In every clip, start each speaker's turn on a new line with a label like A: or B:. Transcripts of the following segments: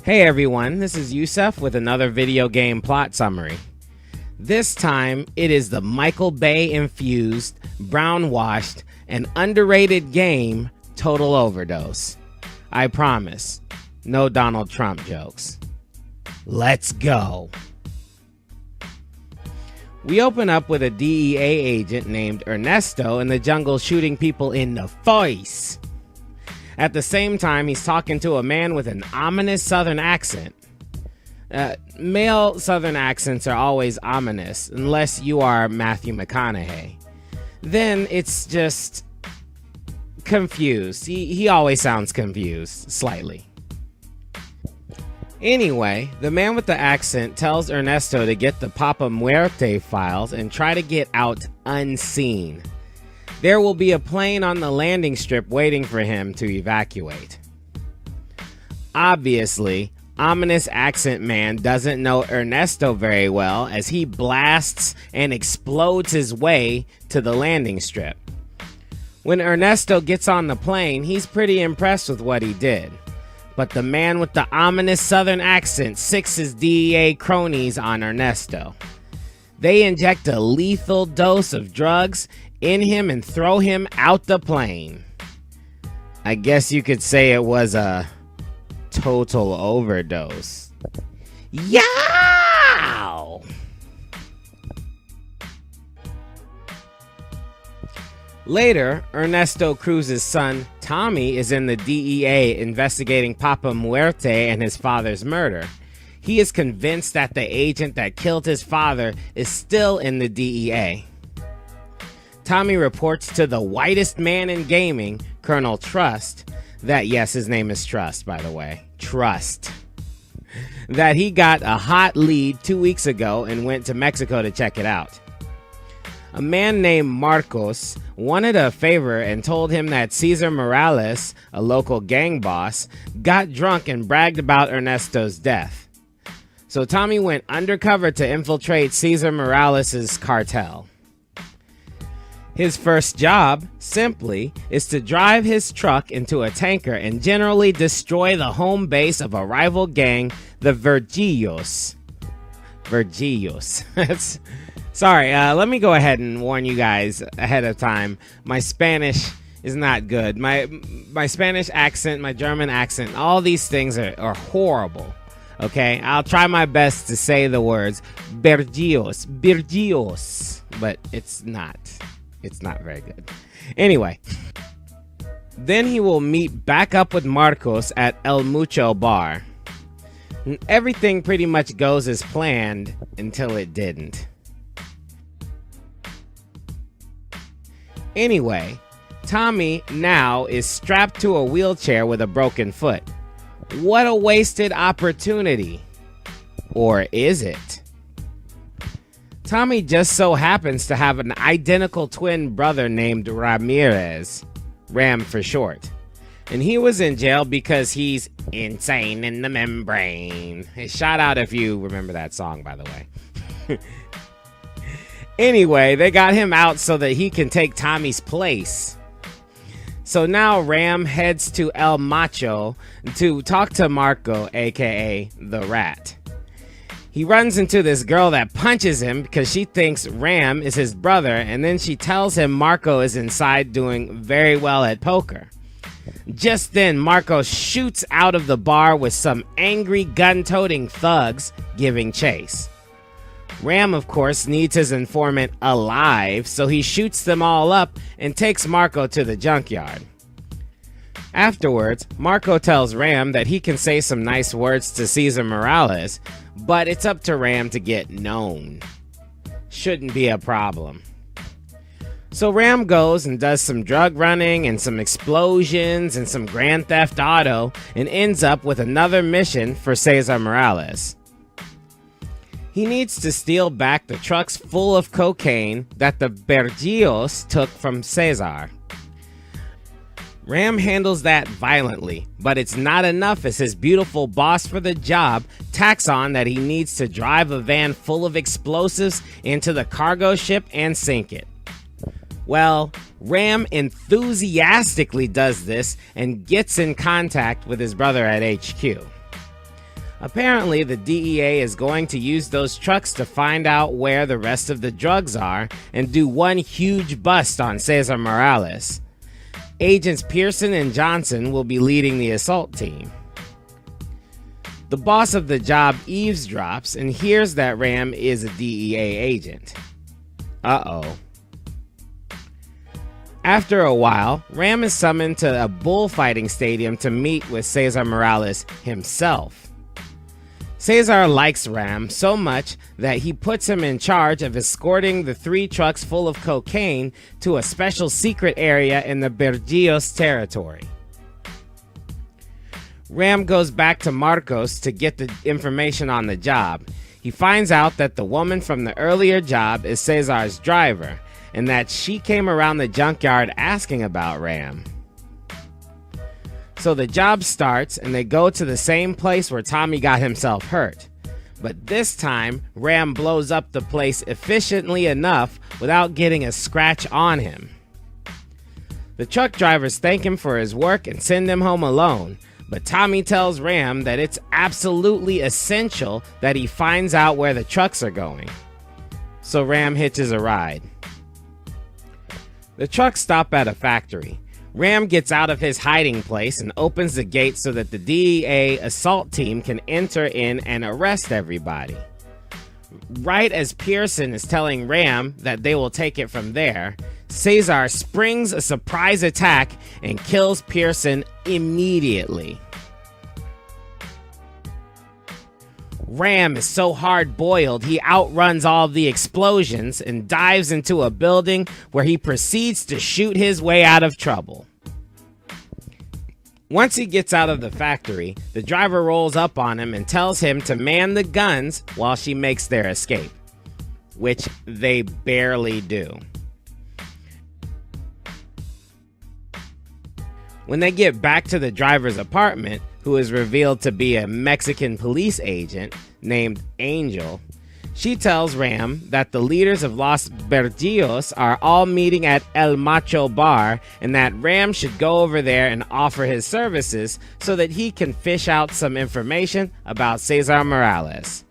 A: Hey everyone, this is Yusuf with another video game plot summary. This time, it is the Michael Bay infused, brown washed, and underrated game Total Overdose. I promise, no Donald Trump jokes. Let's go. We open up with a DEA agent named Ernesto in the jungle shooting people in the face. At the same time, he's talking to a man with an ominous southern accent. Male southern accents are always ominous, unless you are Matthew McConaughey. Then it's just confused. He always sounds confused, slightly. Anyway, the man with the accent tells Ernesto to get the Papa Muerte files and try to get out unseen. There will be a plane on the landing strip waiting for him to evacuate. Obviously, ominous accent man doesn't know Ernesto very well as he blasts and explodes his way to the landing strip. When Ernesto gets on the plane, he's pretty impressed with what he did. But the man with the ominous southern accent sicks his DEA cronies on Ernesto. They inject a lethal dose of drugs in him and throw him out the plane. I guess you could say it was a total overdose. Yow! Later, Ernesto Cruz's son, Tommy, is in the DEA investigating Papa Muerte and his father's murder. He is convinced that the agent that killed his father is still in the DEA. Tommy reports to the whitest man in gaming, Colonel Trust, that, yes, his name is Trust, by the way, Trust, that he got a hot lead 2 weeks ago and went to Mexico to check it out. A man named Marcos wanted a favor and told him that Cesar Morales, a local gang boss, got drunk and bragged about Ernesto's death. So Tommy went undercover to infiltrate Cesar Morales' cartel. His first job, simply, is to drive his truck into a tanker and generally destroy the home base of a rival gang, the Vergillos. Sorry, let me go ahead and warn you guys ahead of time. My Spanish is not good. My Spanish accent, my German accent, all these things are horrible. Okay, I'll try my best to say the words Vergillos, but it's not very good. Anyway, then he will meet back up with Marcos at El Mucho Bar. Everything pretty much goes as planned until it didn't. Anyway, Tommy now is strapped to a wheelchair with a broken foot. What a wasted opportunity. Or is it? Tommy just so happens to have an identical twin brother named Ramirez, Ram for short. And he was in jail because he's insane in the membrane. Hey, shout out if you remember that song, by the way. Anyway, they got him out so that he can take Tommy's place. So now Ram heads to El Macho to talk to Marco, aka the Rat. He runs into this girl that punches him because she thinks Ram is his brother, and then she tells him Marco is inside doing very well at poker. Just then, Marco shoots out of the bar with some angry gun-toting thugs giving chase. Ram, of course, needs his informant alive, so he shoots them all up and takes Marco to the junkyard. Afterwards, Marco tells Ram that he can say some nice words to Cesar Morales, but it's up to Ram to get known. Shouldn't be a problem. So Ram goes and does some drug running and some explosions and some Grand Theft Auto and ends up with another mission for Cesar Morales. He needs to steal back the trucks full of cocaine that the Vergillos took from Cesar. Ram handles that violently, but it's not enough as his beautiful boss for the job tacks on that he needs to drive a van full of explosives into the cargo ship and sink it. Well, Ram enthusiastically does this and gets in contact with his brother at HQ. Apparently, the DEA is going to use those trucks to find out where the rest of the drugs are and do one huge bust on Cesar Morales. Agents Pearson and Johnson will be leading the assault team. The boss of the job eavesdrops and hears that Ram is a DEA agent. Uh-oh. After a while, Ram is summoned to a bullfighting stadium to meet with Cesar Morales himself. Cesar likes Ram so much that he puts him in charge of escorting the 3 trucks full of cocaine to a special secret area in the Bergios territory. Ram goes back to Marcos to get the information on the job. He finds out that the woman from the earlier job is Cesar's driver, and that she came around the junkyard asking about Ram. So the job starts and they go to the same place where Tommy got himself hurt. But this time, Ram blows up the place efficiently enough without getting a scratch on him. The truck drivers thank him for his work and send him home alone, but Tommy tells Ram that it's absolutely essential that he finds out where the trucks are going. So Ram hitches a ride. The trucks stop at a factory. Ram gets out of his hiding place and opens the gate so that the DEA assault team can enter in and arrest everybody. Right as Pearson is telling Ram that they will take it from there, Cesar springs a surprise attack and kills Pearson immediately. Ram is so hard-boiled he outruns all the explosions and dives into a building where he proceeds to shoot his way out of trouble. Once he gets out of the factory, the driver rolls up on him and tells him to man the guns while she makes their escape, which they barely do. When they get back to the driver's apartment, who is revealed to be a Mexican police agent named Angel, she tells Ram that the leaders of Los Bergios are all meeting at El Macho Bar and that Ram should go over there and offer his services so that he can fish out some information about Cesar Morales.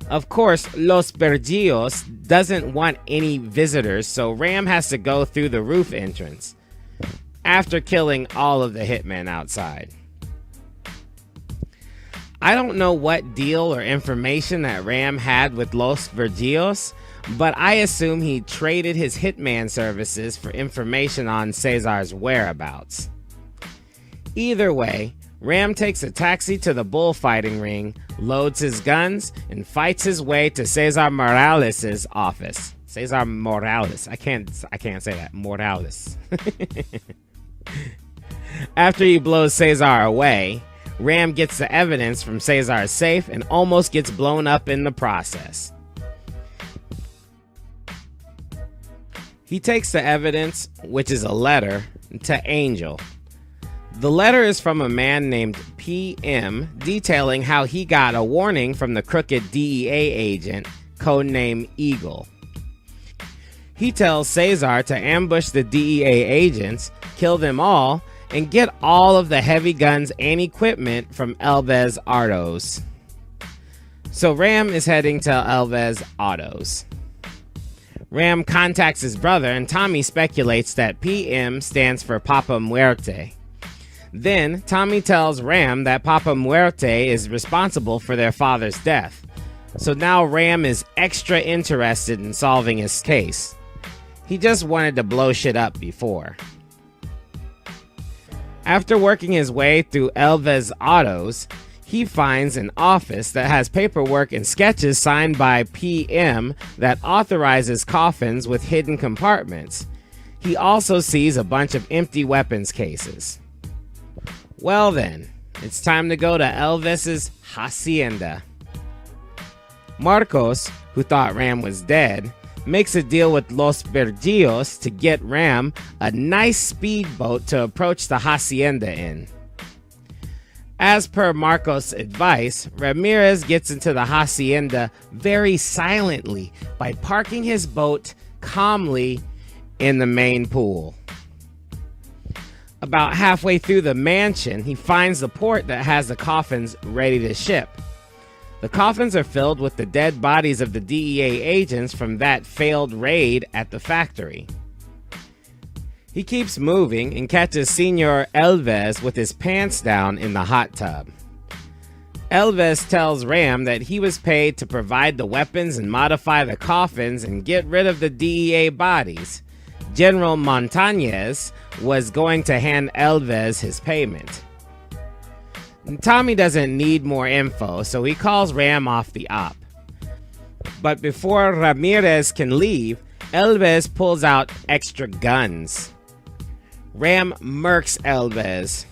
A: Of course, Los Bergios doesn't want any visitors, so Ram has to go through the roof entrance, after killing all of the hitmen outside. I don't know what deal or information that Ram had with Los Bergios, but I assume he traded his hitman services for information on Cesar's whereabouts. Either way, Ram takes a taxi to the bullfighting ring, loads his guns, and fights his way to Cesar Morales' office. Cesar Morales. I can't say that. Morales. After he blows Cesar away, Ram gets the evidence from Cesar's safe and almost gets blown up in the process. He takes the evidence, which is a letter, to Angel. The letter is from a man named PM, detailing how he got a warning from the crooked DEA agent, codename Eagle. He tells Cesar to ambush the DEA agents, kill them all, and get all of the heavy guns and equipment from Elvez Autos. So Ram is heading to Elvez Autos. Ram contacts his brother, and Tommy speculates that PM stands for Papa Muerte. Then Tommy tells Ram that Papa Muerte is responsible for their father's death. So now Ram is extra interested in solving his case. He just wanted to blow shit up before. After working his way through Elvez Autos, he finds an office that has paperwork and sketches signed by PM that authorizes coffins with hidden compartments. He also sees a bunch of empty weapons cases. Well then, it's time to go to Elvez's hacienda. Marcos, who thought Ram was dead, makes a deal with Los Bergios to get Ram a nice speedboat to approach the hacienda in. As per Marcos' advice, Ramirez gets into the hacienda very silently by parking his boat calmly in the main pool. About halfway through the mansion, he finds the port that has the coffins ready to ship. The coffins are filled with the dead bodies of the DEA agents from that failed raid at the factory. He keeps moving and catches Senor Elvez with his pants down in the hot tub. Elvez tells Ram that he was paid to provide the weapons and modify the coffins and get rid of the DEA bodies. General Montañez was going to hand Elvez his payment. Tommy doesn't need more info, so he calls Ram off the op. But before Ramirez can leave, Elvez pulls out extra guns. Ram murks Elvez.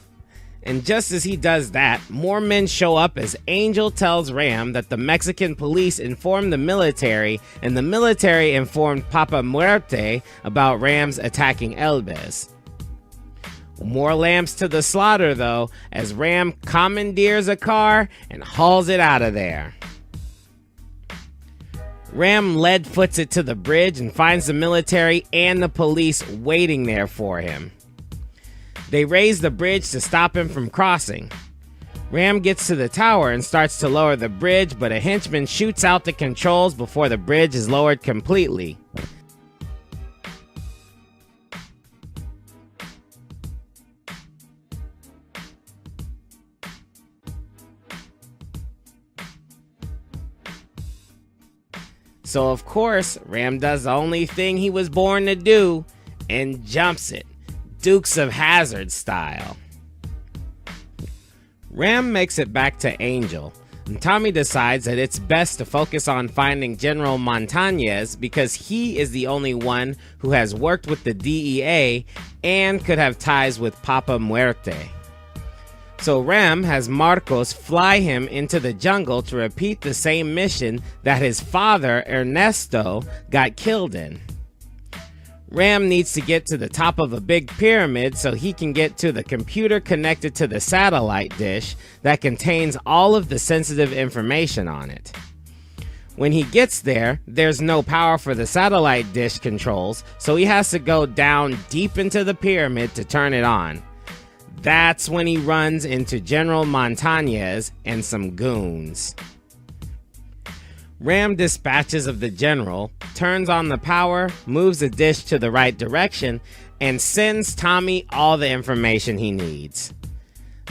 A: And just as he does that, more men show up as Angel tells Ram that the Mexican police informed the military, and the military informed Papa Muerte about Ram's attacking Elvez. More lambs to the slaughter, though, as Ram commandeers a car and hauls it out of there. Ram lead-foots it to the bridge and finds the military and the police waiting there for him. They raise the bridge to stop him from crossing. Ram gets to the tower and starts to lower the bridge, but a henchman shoots out the controls before the bridge is lowered completely. So of course, Ram does the only thing he was born to do and jumps it, Dukes of Hazzard style. Ram makes it back to Angel, and Tommy decides that it's best to focus on finding General Montañez because he is the only one who has worked with the DEA and could have ties with Papa Muerte. So Ram has Marcos fly him into the jungle to repeat the same mission that his father, Ernesto, got killed in. Ram needs to get to the top of a big pyramid so he can get to the computer connected to the satellite dish that contains all of the sensitive information on it. When he gets there, there's no power for the satellite dish controls, so he has to go down deep into the pyramid to turn it on. That's when he runs into General Montañez and some goons. Ram dispatches of the general, turns on the power, moves the dish to the right direction, and sends Tommy all the information he needs.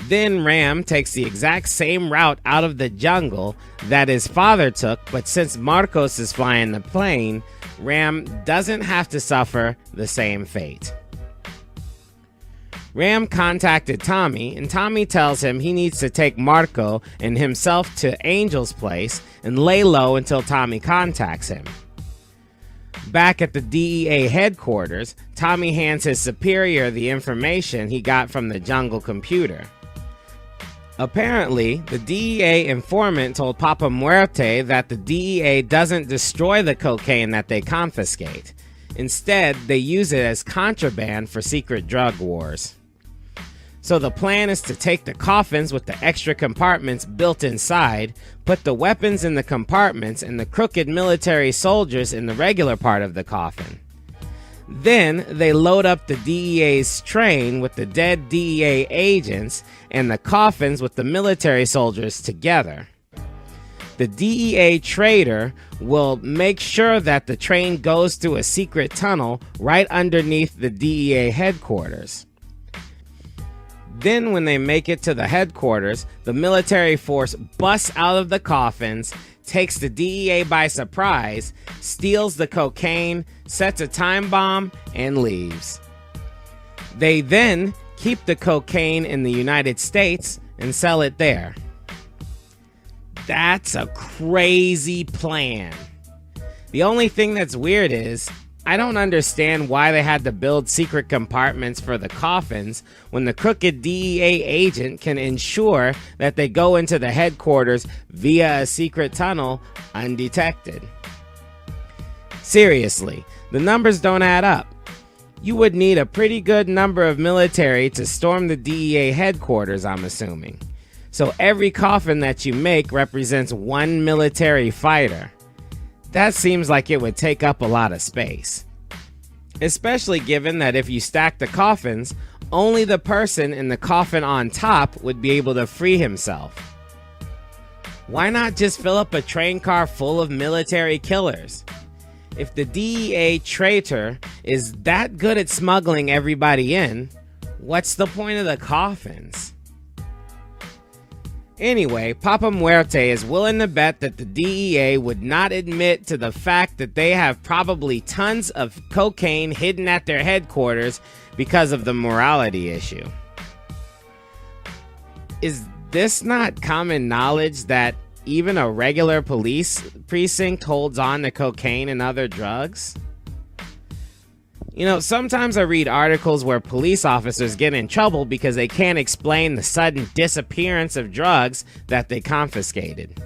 A: Then Ram takes the exact same route out of the jungle that his father took, but since Marcos is flying the plane, Ram doesn't have to suffer the same fate. Ram contacted Tommy, and Tommy tells him he needs to take Marco and himself to Angel's place and lay low until Tommy contacts him. Back at the DEA headquarters, Tommy hands his superior the information he got from the jungle computer. Apparently, the DEA informant told Papa Muerte that the DEA doesn't destroy the cocaine that they confiscate. Instead, they use it as contraband for secret drug wars. So the plan is to take the coffins with the extra compartments built inside, put the weapons in the compartments and the crooked military soldiers in the regular part of the coffin. Then they load up the DEA's train with the dead DEA agents and the coffins with the military soldiers together. The DEA trader will make sure that the train goes through a secret tunnel right underneath the DEA headquarters. Then when they make it to the headquarters, the military force busts out of the coffins, takes the DEA by surprise, steals the cocaine, sets a time bomb, and leaves. They then keep the cocaine in the United States and sell it there. That's a crazy plan. The only thing that's weird is, I don't understand why they had to build secret compartments for the coffins when the crooked DEA agent can ensure that they go into the headquarters via a secret tunnel undetected. Seriously, the numbers don't add up. You would need a pretty good number of military to storm the DEA headquarters, I'm assuming. So every coffin that you make represents one military fighter. That seems like it would take up a lot of space. Especially given that if you stack the coffins, Only the person in the coffin on top would be able to free himself. Why not just fill up a train car full of military killers? If the DEA traitor is that good at smuggling everybody in, what's the point of the coffins? Anyway, Papa Muerte is willing to bet that the DEA would not admit to the fact that they have probably tons of cocaine hidden at their headquarters because of the morality issue. Is this not common knowledge that even a regular police precinct holds on to cocaine and other drugs? You know, sometimes I read articles where police officers get in trouble because they can't explain the sudden disappearance of drugs that they confiscated.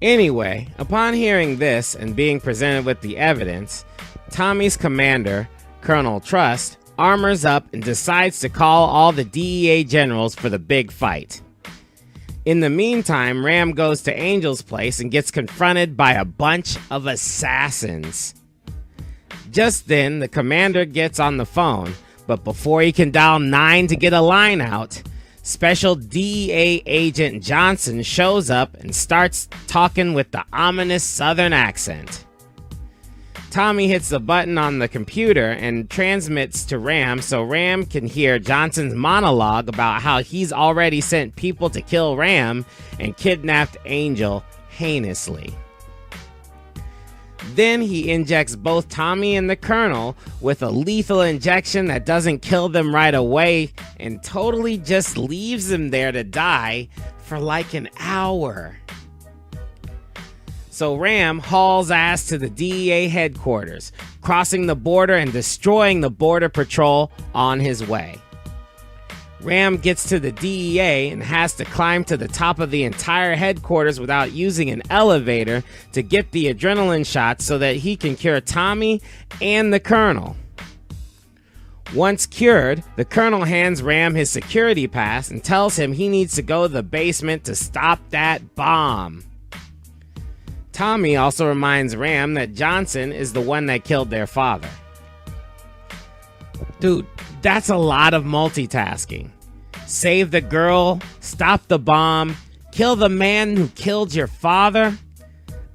A: Anyway, upon hearing this and being presented with the evidence, Tommy's commander, Colonel Trust, armors up and decides to call all the DEA generals for the big fight. In the meantime, Ram goes to Angel's place and gets confronted by a bunch of assassins. Just then, the commander gets on the phone, but before he can dial 9 to get a line out, Special DEA Agent Johnson shows up and starts talking with the ominous southern accent. Tommy hits the button on the computer and transmits to Ram so Ram can hear Johnson's monologue about how he's already sent people to kill Ram and kidnapped Angel heinously. Then he injects both Tommy and the Colonel with a lethal injection that doesn't kill them right away and totally just leaves them there to die for like an hour. So Ram hauls ass to the DEA headquarters, crossing the border and destroying the Border Patrol on his way. Ram gets to the DEA and has to climb to the top of the entire headquarters without using an elevator to get the adrenaline shots so that he can cure Tommy and the Colonel. Once cured, the Colonel hands Ram his security pass and tells him he needs to go to the basement to stop that bomb. Tommy also reminds Ram that Johnson is the one that killed their father. Dude, that's a lot of multitasking. Save the girl, stop the bomb, kill the man who killed your father.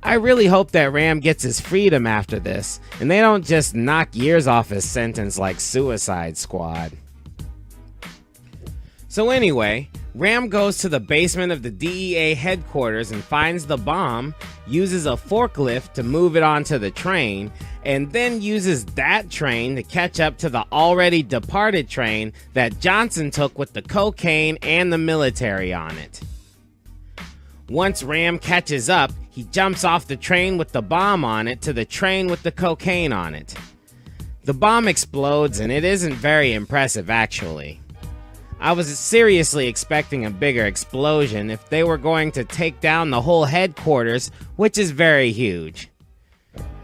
A: I really hope that Ram gets his freedom after this, and they don't just knock years off his sentence like Suicide Squad. So anyway, Ram goes to the basement of the DEA headquarters and finds the bomb, uses a forklift to move it onto the train, and then uses that train to catch up to the already departed train that Johnson took with the cocaine and the military on it. Once Ram catches up, he jumps off the train with the bomb on it to the train with the cocaine on it. The bomb explodes and it isn't very impressive actually. I was seriously expecting a bigger explosion if they were going to take down the whole headquarters, which is very huge.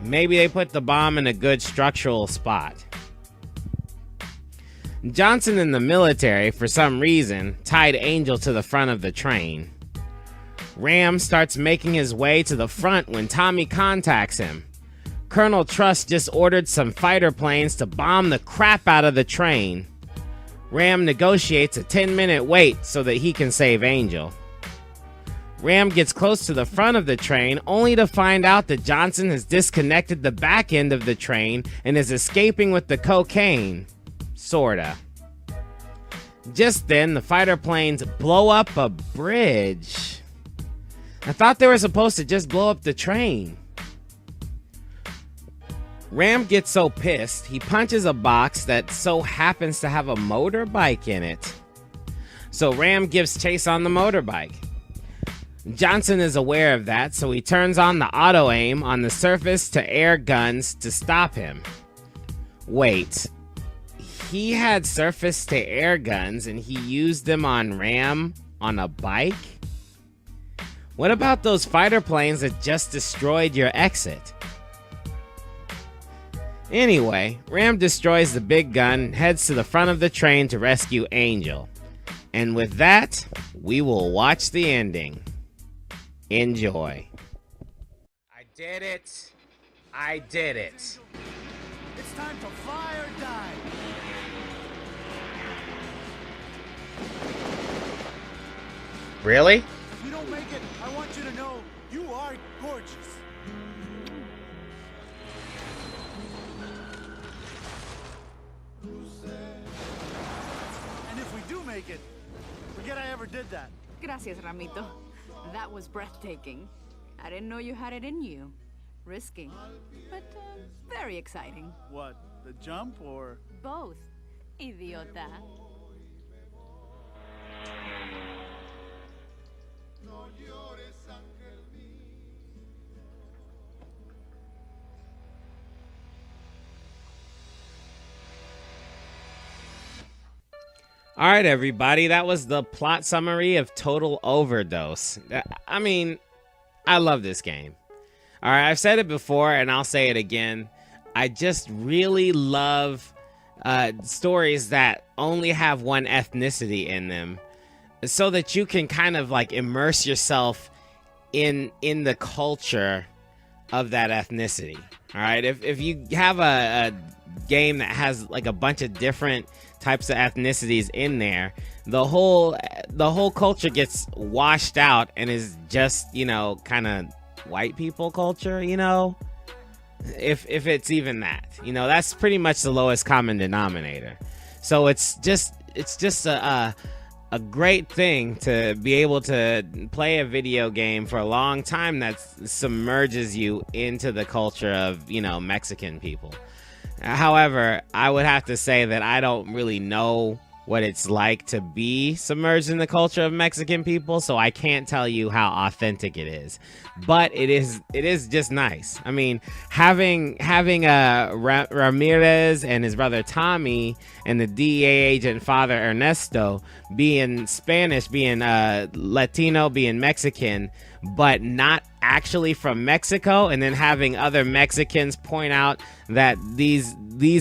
A: Maybe they put the bomb in a good structural spot. Johnson and the military, for some reason, tied Angel to the front of the train. Ram starts making his way to the front when Tommy contacts him. Colonel Trust just ordered some fighter planes to bomb the crap out of the train. Ram negotiates a 10-minute wait so that he can save Angel. Ram gets close to the front of the train only to find out that Johnson has disconnected the back end of the train and is escaping with the cocaine. Sorta. Just then, the fighter planes blow up a bridge. I thought they were supposed to just blow up the train. Ram gets so pissed, he punches a box that so happens to have a motorbike in it. So Ram gives chase on the motorbike. Johnson is aware of that, so he turns on the auto-aim on the surface-to-air guns to stop him. Wait, he had surface-to-air guns and he used them on Ram on a bike? What about those fighter planes that just destroyed your exit? Anyway, Ram destroys the big gun and heads to the front of the train to rescue Angel. And with that, we will watch the ending. Enjoy. I did it. I did it.
B: It's time to fly or die.
A: Really?
B: If you don't make it, I want you to know you are gorgeous. And if we do make it, forget I ever did that.
C: Gracias, Ramito. That was breathtaking. I didn't know you had it in you. Risky, but very exciting.
B: What, the jump or?
C: Both. Idiota.
A: All right, everybody, that was the plot summary of Total Overdose. I mean, I love this game. All right, I've said it before and I'll say it again. I just really love stories that only have one ethnicity in them, so that you can kind of like immerse yourself in the culture of that ethnicity. All right, if you have a game that has like a bunch of different types of ethnicities in there, the whole culture gets washed out and is just, you know, kind of white people culture, you know, if it's even that, you know, that's pretty much the lowest common denominator. So it's just a great thing to be able to play a video game for a long time that submerges you into the culture of, you know, Mexican people. However, I would have to say that I don't really know what it's like to be submerged in the culture of Mexican people, so I can't tell you how authentic it is. But it is just nice. I mean, having Ramirez and his brother Tommy and the DEA agent father Ernesto being Spanish, being Latino, being Mexican, but not actually from Mexico, and then having other Mexicans point out that these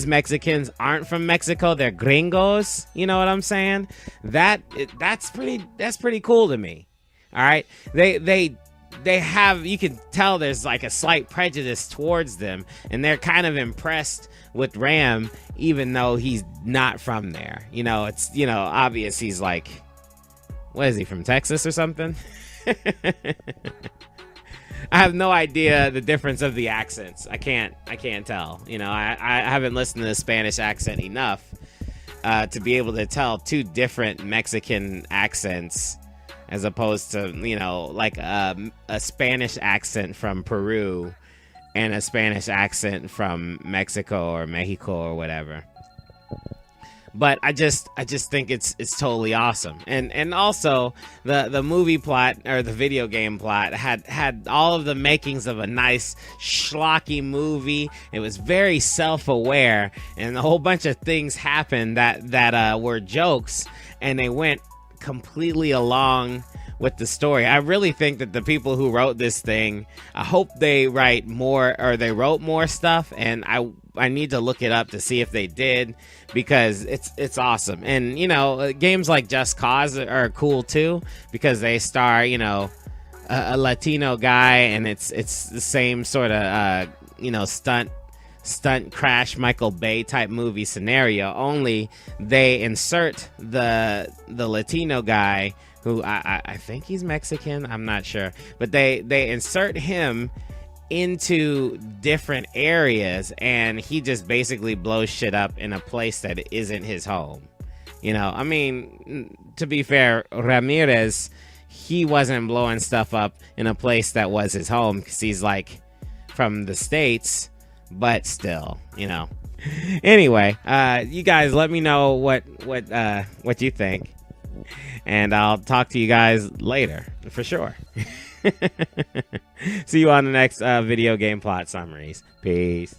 A: Mexicans aren't from Mexico, they're gringos, you know what I'm saying? That's pretty cool to me. All right, they have, you can tell there's like a slight prejudice towards them, and they're kind of impressed with Ram even though he's not from there. You know, it's, you know, obvious he's like, what is he, from Texas or something? I have no idea the difference of the accents. I can't tell. You know, I haven't listened to the Spanish accent enough to be able to tell two different Mexican accents as opposed to, you know, like a Spanish accent from Peru and a Spanish accent from Mexico or or whatever. But I just think it's totally awesome. And also the movie plot, or the video game plot, had all of the makings of a nice schlocky movie. It was very self-aware, and a whole bunch of things happened that were jokes, and they went completely along with the story. I really think that the people who wrote this thing, I hope they write more, or they wrote more stuff, and I need to look it up to see if they did, because it's awesome. And, you know, games like Just Cause are cool too, because they star, you know, a Latino guy, and it's the same sort of you know, stunt crash Michael Bay type movie scenario, only they insert the Latino guy, who I think he's Mexican, I'm not sure, but they insert him into different areas, and he just basically blows shit up in a place that isn't his home. You know, I mean, to be fair, Ramirez, he wasn't blowing stuff up in a place that was his home, because he's like from the States, but still, you know. Anyway, you guys let me know what you think, and I'll talk to you guys later for sure. See you on the next video game plot summaries. Peace.